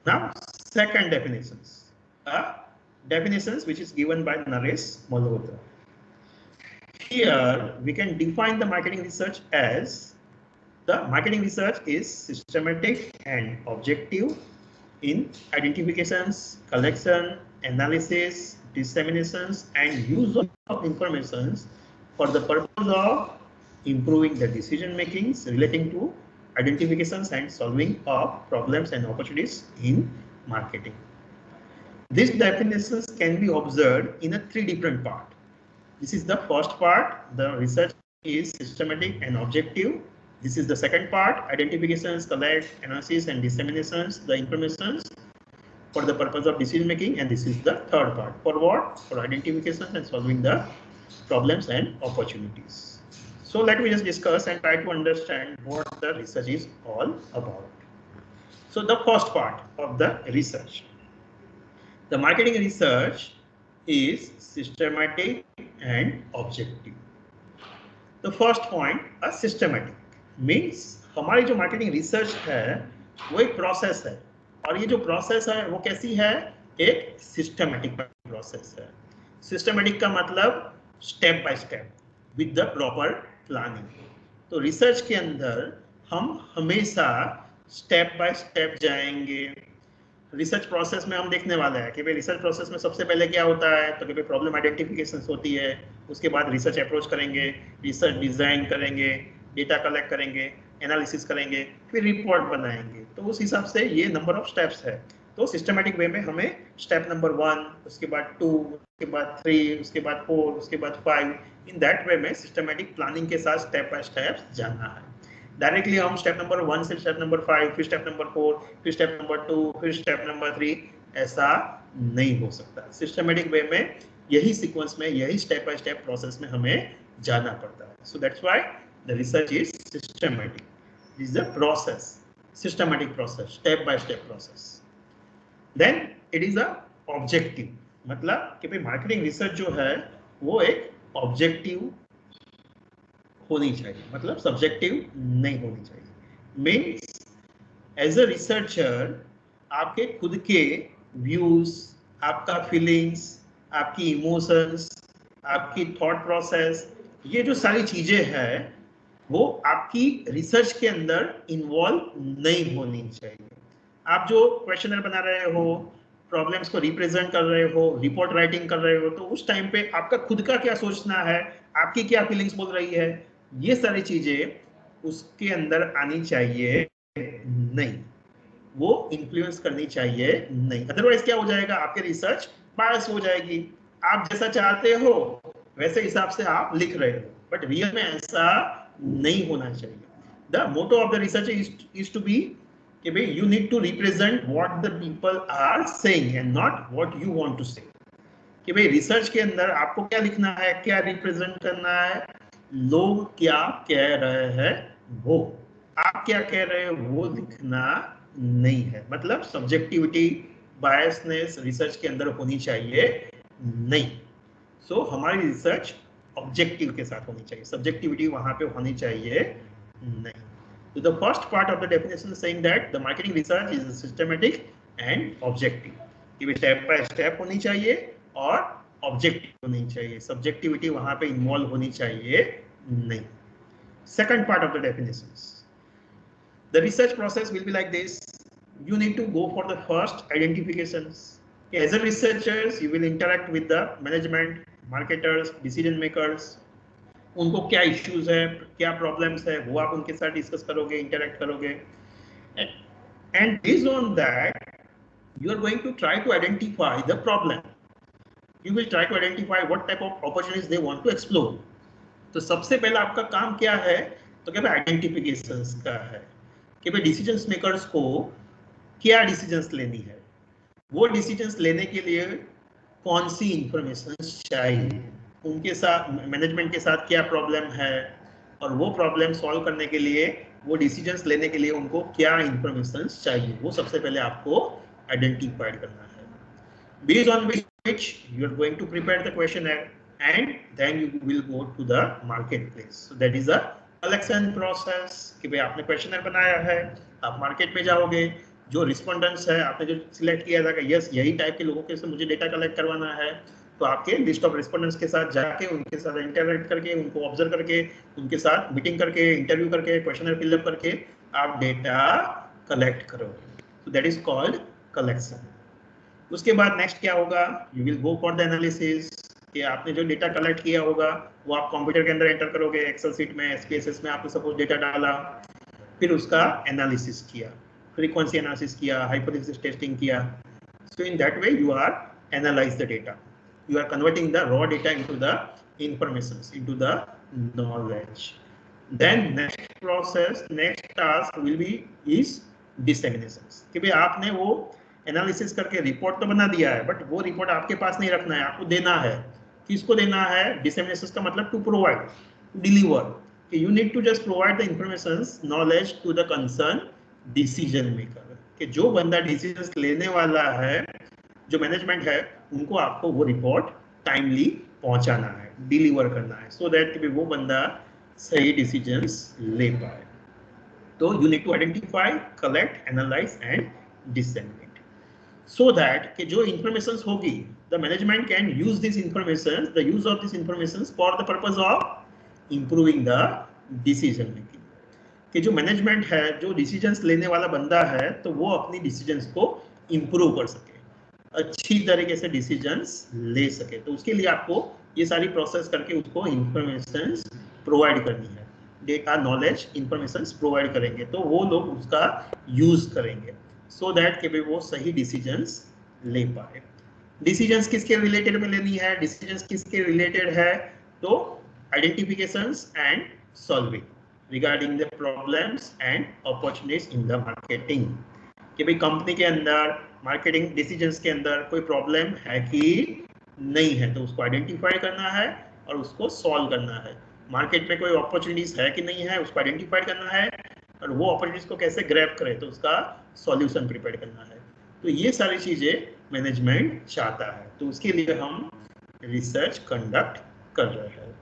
Now, second definitions which is given by Naresh Malhotra. Here we can define the marketing research as the marketing research is systematic and objective in identifications, collection, analysis, disseminations, and use of information for the purpose of improving the decision makings relating to identifications and solving of problems and opportunities in marketing. These definitions can be observed in a three different parts. This is the first part, the research is systematic and objective. This is the second part, identifications, collect, analysis, and disseminations, the informations for the purpose of decision making. And this is the third part. For what? For identifications and solving the problems and opportunities. So let me just discuss and try to understand what the research is all about. So the first part of the research. The marketing research is systematic and objective. The first point, a systematic means हमारी जो marketing research है वो एक process है, और ये जो process है वो कैसी है, एक सिस्टमेटिक प्रोसेस है. सिस्टमेटिक का मतलब step by step with the proper planning. तो रिसर्च के अंदर हम हमेशा स्टेप बाय स्टेप जाएंगे. रिसर्च प्रोसेस में हम देखने वाले हैं कि भाई रिसर्च प्रोसेस में सबसे पहले क्या होता है, तो कि भाई प्रॉब्लम आइडेंटिफिकेशन होती है, उसके बाद रिसर्च अप्रोच करेंगे, रिसर्च डिजाइन करेंगे, डेटा कलेक्ट करेंगे, एनालिसिस करेंगे, फिर रिपोर्ट बनाएंगे. तो उस हिसाब से ये नंबर ऑफ स्टेप्स है. तो सिस्टमेटिक वे में हमें स्टेप नंबर 1, उसके बाद 2, उसके बाद 3, उसके बाद 4, उसके बाद 5, इन दैट वे में सिस्टमेटिक प्लानिंग के साथ स्टेप बाय स्टेप जाना है. डायरेक्टली हम स्टेप नंबर 1 से स्टेप नंबर 5, फिर स्टेप नंबर 4, फिर स्टेप नंबर 2, फिर स्टेप नंबर 3, ऐसा नहीं हो सकता. सिस्टमेटिक वे में यही सीक्वेंस में, यही स्टेप बाय स्टेप प्रोसेस में हमें जाना पड़ता है. So that's why the research is systematic. This is the process, systematic process, step by step process. Then it is a objective, मतलब कि भाई मार्केटिंग रिसर्च जो है वो एक ऑब्जेक्टिव होनी चाहिए, मतलब सब्जेक्टिव नहीं होनी चाहिए. मीन्स एज अ रिसर्चर आपके खुद के व्यूज, आपका फीलिंग्स, आपकी इमोशंस, आपकी थॉट प्रोसेस, ये जो सारी चीजें हैं वो आपकी रिसर्च के अंदर इन्वॉल्व नहीं होनी चाहिए. आप जो क्वेश्चनर बना रहे हो, प्रॉब्लम्स को रिप्रेजेंट कर रहे हो, रिपोर्ट राइटिंग कर रहे हो, तो उस टाइम पे आपका खुद का क्या सोचना है, आपकी क्या फीलिंग्स बोल रही है, ये सारी चीजें उसके अंदर आनी चाहिए नहीं, वो इन्फ्लुएंस करनी चाहिए नहीं. अदरवाइज क्या हो जाएगा, आपके रिसर्च बायस हो जाएगी. आप जैसा चाहते हो वैसे हिसाब से आप लिख रहे हो, बट रियल में ऐसा नहीं होना चाहिए. The motto of the research is to be कि भाई you need to represent what the people are saying and not what you want to say. कि भाई रिसर्च के अंदर आपको क्या लिखना है, क्या रिप्रेजेंट करना है, लोग क्या कह रहे हैं वो, आप क्या कह रहे हो वो लिखना नहीं है. मतलब सब्जेक्टिविटी, बायसनेस रिसर्च के अंदर होनी चाहिए नहीं. सो हमारी रिसर्च ऑब्जेक्टिव के साथ होनी चाहिए, सब्जेक्टिविटी वहां पे होनी चाहिए नहीं. So the first part of the definition is saying that the marketing research is systematic and objective. कि भी स्टेप बाय स्टेप होनी चाहिए और ऑब्जेक्टिव होनी चाहिए, सब्जेक्टिविटी वहां पे इन्वॉल्व होनी चाहिए नहीं. Second part of the definitions. The research process will be like this. You need to go for the first identifications. As a researchers, you will interact with the management, marketers, decision makers. उनको क्या issues है, क्या problems है, वो आप उनके साथ discuss करोगे, इंटरेक्ट करोगे. And based on that you are going to try to identify the problem. You will try to identify what type of opportunities they want to explore. तो सबसे पहला आपका काम क्या है, तो क्या आइडेंटिफिकेशंस का है कि भाई डिसीजंस मेकर्स को क्या डिसीजंस लेनी है, वो डिसीजंस लेने के लिए कौन सी इंफॉर्मेशन चाहिए, उनके साथ मैनेजमेंट के साथ क्या प्रॉब्लम है, और वो प्रॉब्लम सॉल्व करने के लिए, वो डिसीजंस लेने के लिए उनको क्या इंफॉर्मेशन चाहिए, वो सबसे पहले आपको आइडेंटिफाइड करना है. Based on which you are going to prepare the questionnaire and then you will go to the marketplace. So that is a collection process कि भाई आपने questionnaire बनाया है, आप मार्केट में जाओगे, जो रिस्पॉन्डेंट्स है, आपने जो सिलेक्ट किया था कि यस यही टाइप के लोगों के से मुझे डेटा कलेक्ट करवाना है, तो आपके लिस्ट ऑफ रिस्पॉन्डेंट्स के साथ जाके उनके साथ इंटरेक्ट करके, उनको ऑब्जर्व करके, उनके साथ मीटिंग करके, इंटरव्यू करके, क्वेश्चनर फिलअप करके आप डेटा कलेक्ट करोगे। तो दैट इज कॉल्ड कलेक्शन। उसके बाद नेक्स्ट क्या होगा, you will go for the analysis, कि आपने जो डेटा कलेक्ट किया होगा वो आप कंप्यूटर के अंदर एंटर करोगे, एक्सेल शीट में, एसपीएसएस में आपने सपोज डेटा डाला, फिर उसका एनालिसिस किया, फ्रीक्वेंसी एनालिसिस किया, हाइपोथेसिस टेस्टिंग किया। So in that way you are analyse the data, you are converting the raw data into the informations, into the knowledge. Then next process, next task will be is disseminations, कि भाई आपने वो analysis करके report तो बना दिया है, but वो रिपोर्ट आपके पास नहीं रखना है, आपको देना है। किसको देना है? डिसेमिनेशन का मतलब टू प्रोवाइड, टू डिलीवर, कि you need to just provide the informations, knowledge to the concern decision maker, कि जो बंदा डिसीजंस लेने वाला है, जो मैनेजमेंट है, उनको आपको वो रिपोर्ट टाइमली पहुंचाना है, डिलीवर करना है, सो दैट कि वो बंदा सही डिसीजंस ले पाए। तो you need to identify, collect, analyse and disseminate, so that कि जो इंफॉर्मेशंस होगी, the management can use this information, the use of this information for the purpose of improving the decision making, कि जो management है, जो decisions लेने वाला बंदा है, तो वो अपनी डिसीजंस को इंप्रूव कर सके, अच्छी तरीके से डिसीजंस ले सके। तो उसके लिए आपको ये सारी प्रोसेस करके उसको इंफॉर्मेशन प्रोवाइड करनी है, डेटा, नॉलेज, इंफॉर्मेशन प्रोवाइड करेंगे, तो वो लोग उसका यूज करेंगे, सो दैट कि वो सही डिसीजंस ले पाए। डिसीजंस किसके रिलेटेड में लेनी है? डिसीजंस किसके रिलेटेड है? तो identifications and solving regarding the problems and opportunities in the marketing, कि भाई कंपनी के अंदर, मार्केटिंग डिसीजंस के अंदर कोई प्रॉब्लम है कि नहीं है, तो उसको आइडेंटिफाई करना है और उसको सॉल्व करना है। मार्केट में कोई अपॉर्चुनिटीज है कि नहीं है, उसको आइडेंटिफाई करना है, और वो अपॉर्चुनिटीज को कैसे ग्रैब करे, तो उसका सॉल्यूशन प्रिपेयर करना है। तो ये सारी चीजें मैनेजमेंट चाहता है, तो उसके लिए हम रिसर्च कंडक्ट कर रहे हैं।